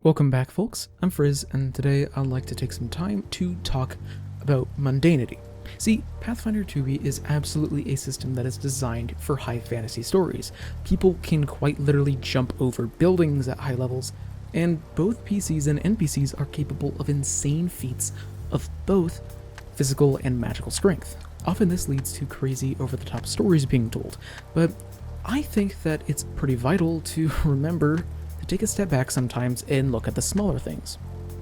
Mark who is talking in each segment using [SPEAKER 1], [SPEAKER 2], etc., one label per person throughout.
[SPEAKER 1] Welcome back, folks. I'm Frizz, and today I'd like to take some time to talk about mundanity. See, Pathfinder 2e is absolutely a system that is designed for high fantasy stories. People can quite literally jump over buildings at high levels, and both PCs and NPCs are capable of insane feats of both physical and magical strength. Often this leads to crazy over-the-top stories being told, but I think that it's pretty vital to remember to take a step back sometimes and look at the smaller things.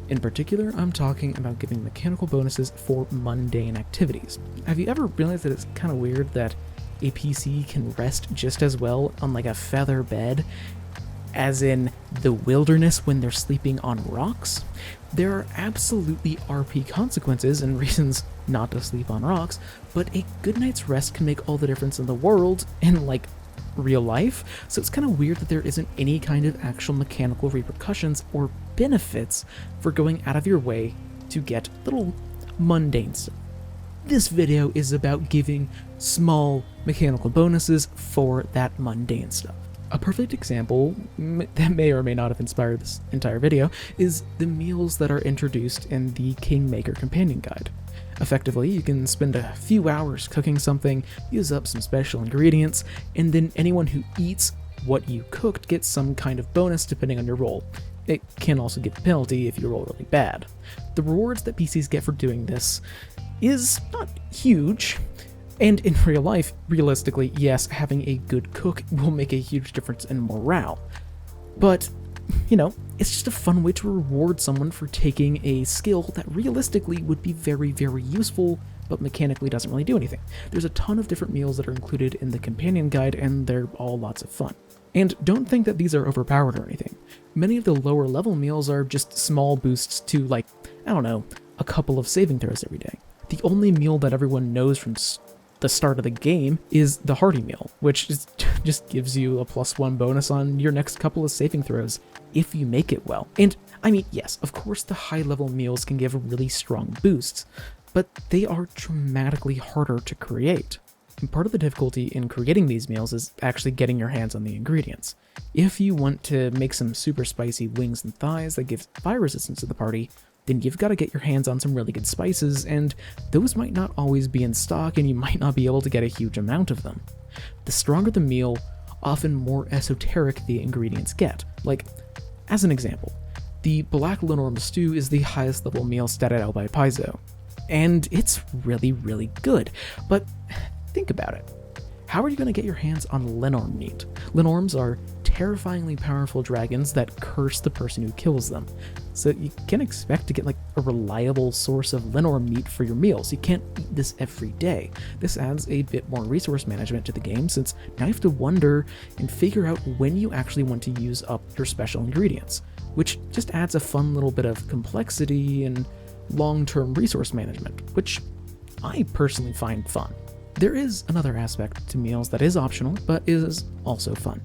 [SPEAKER 1] In particular, I'm talking about giving mechanical bonuses for mundane activities. Have you ever realized that it's kind of weird that a PC can rest just as well on like a feather bed as in the wilderness when they're sleeping on rocks? There are absolutely RP consequences and reasons not to sleep on rocks, but a good night's rest can make all the difference in the world in like real life, so it's kind of weird that there isn't any kind of actual mechanical repercussions or benefits for going out of your way to get little mundane stuff. This video is about giving small mechanical bonuses for that mundane stuff. A perfect example that may or may not have inspired this entire video is the meals that are introduced in the Kingmaker companion guide. Effectively, you can spend a few hours cooking something, use up some special ingredients, and then anyone who eats what you cooked gets some kind of bonus depending on your role. It can also get a penalty if you roll really bad. The rewards that PCs get for doing this is not huge, and in real life, realistically, yes, having a good cook will make a huge difference in morale. But you know, it's just a fun way to reward someone for taking a skill that realistically would be very, very useful, but mechanically doesn't really do anything. There's a ton of different meals that are included in the companion guide, and they're all lots of fun. And don't think that these are overpowered or anything. Many of the lower level meals are just small boosts to, like, I don't know, a couple of saving throws every day. The only meal that everyone knows from the start of the game is the hearty meal, which just gives you a +1 bonus on your next couple of saving throws if you make it well. And I mean, yes, of course the high level meals can give really strong boosts, but they are dramatically harder to create. And part of the difficulty in creating these meals is actually getting your hands on the ingredients. If you want to make some super spicy wings and thighs that give fire resistance to the party, then you've got to get your hands on some really good spices, and those might not always be in stock, and you might not be able to get a huge amount of them. The stronger the meal, often more esoteric the ingredients get. Like, as an example, the black Lenorm stew is the highest level meal statted out by Paizo, and it's really, really good. But think about it. How are you going to get your hands on Lenorm meat? Lenorms are terrifyingly powerful dragons that curse the person who kills them. So you can't expect to get like a reliable source of Lenorm meat for your meals. You can't eat this every day. This adds a bit more resource management to the game, since now you have to wonder and figure out when you actually want to use up your special ingredients, which just adds a fun little bit of complexity and long-term resource management, which I personally find fun. There is another aspect to meals that is optional, but is also fun.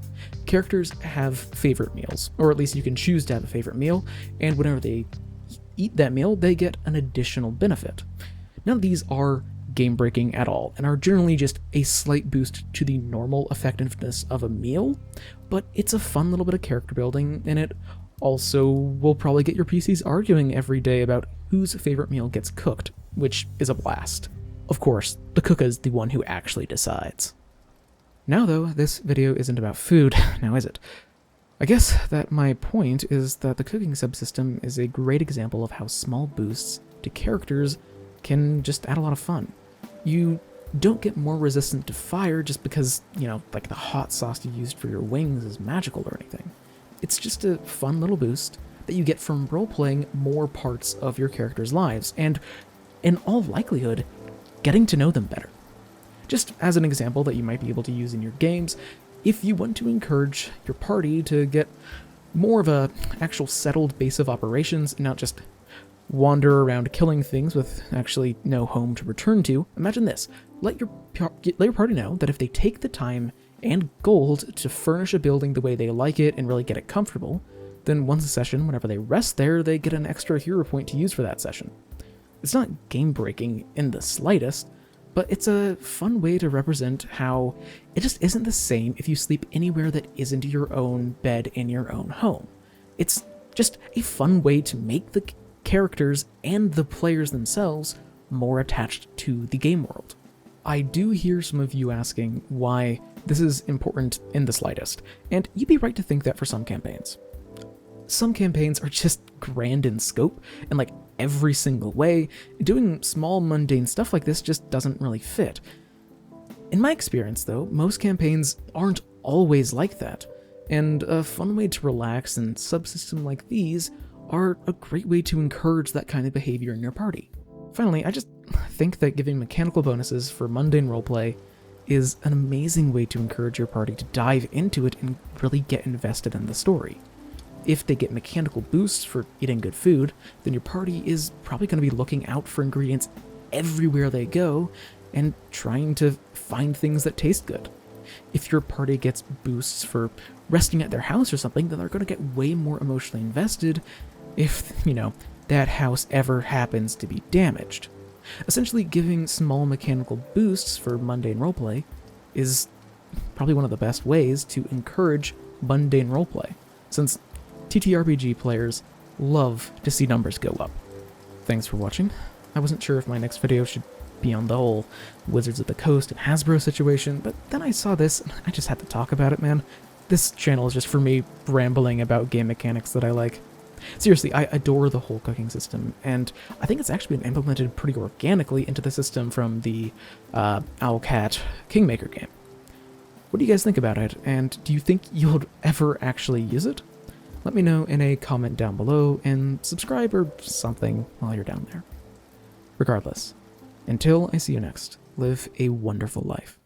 [SPEAKER 1] Characters have favorite meals, or at least you can choose to have a favorite meal, and whenever they eat that meal, they get an additional benefit. None of these are game-breaking at all, and are generally just a slight boost to the normal effectiveness of a meal, but it's a fun little bit of character building, and it also will probably get your PCs arguing every day about whose favorite meal gets cooked, which is a blast. Of course, the cook is the one who actually decides. Now though, this video isn't about food, now is it? I guess that my point is that the cooking subsystem is a great example of how small boosts to characters can just add a lot of fun. You don't get more resistant to fire just because, you know, like the hot sauce you used for your wings is magical or anything. It's just a fun little boost that you get from role-playing more parts of your characters' lives, and in all likelihood, getting to know them better. Just as an example that you might be able to use in your games, if you want to encourage your party to get more of a actual settled base of operations and not just wander around killing things with actually no home to return to, imagine this. Let your party know that if they take the time and gold to furnish a building the way they like it and really get it comfortable, then once a session, whenever they rest there, they get an extra hero point to use for that session. It's not game-breaking in the slightest, but it's a fun way to represent how it just isn't the same if you sleep anywhere that isn't your own bed in your own home. It's just a fun way to make the characters and the players themselves more attached to the game world. I do hear some of you asking why this is important in the slightest, and you'd be right to think that for some campaigns. Some campaigns are just grand in scope, and like every single way, doing small mundane stuff like this just doesn't really fit. In my experience though, most campaigns aren't always like that, and a fun way to relax and subsystem like these are a great way to encourage that kind of behavior in your party. Finally, I just think that giving mechanical bonuses for mundane roleplay is an amazing way to encourage your party to dive into it and really get invested in the story. If they get mechanical boosts for eating good food, then your party is probably going to be looking out for ingredients everywhere they go and trying to find things that taste good. If your party gets boosts for resting at their house or something, then they're going to get way more emotionally invested if, that house ever happens to be damaged. Essentially, giving small mechanical boosts for mundane roleplay is probably one of the best ways to encourage mundane roleplay, since TTRPG players love to see numbers go up. Thanks for watching. I wasn't sure if my next video should be on the whole Wizards of the Coast and Hasbro situation, but then I saw this and I just had to talk about it, man. This channel is just for me rambling about game mechanics that I like. Seriously, I adore the whole cooking system, and I think it's actually been implemented pretty organically into the system from the Owlcat Kingmaker game. What do you guys think about it, and do you think you'll ever actually use it? Let me know in a comment down below, and subscribe or something while you're down there. Regardless, until I see you next, live a wonderful life.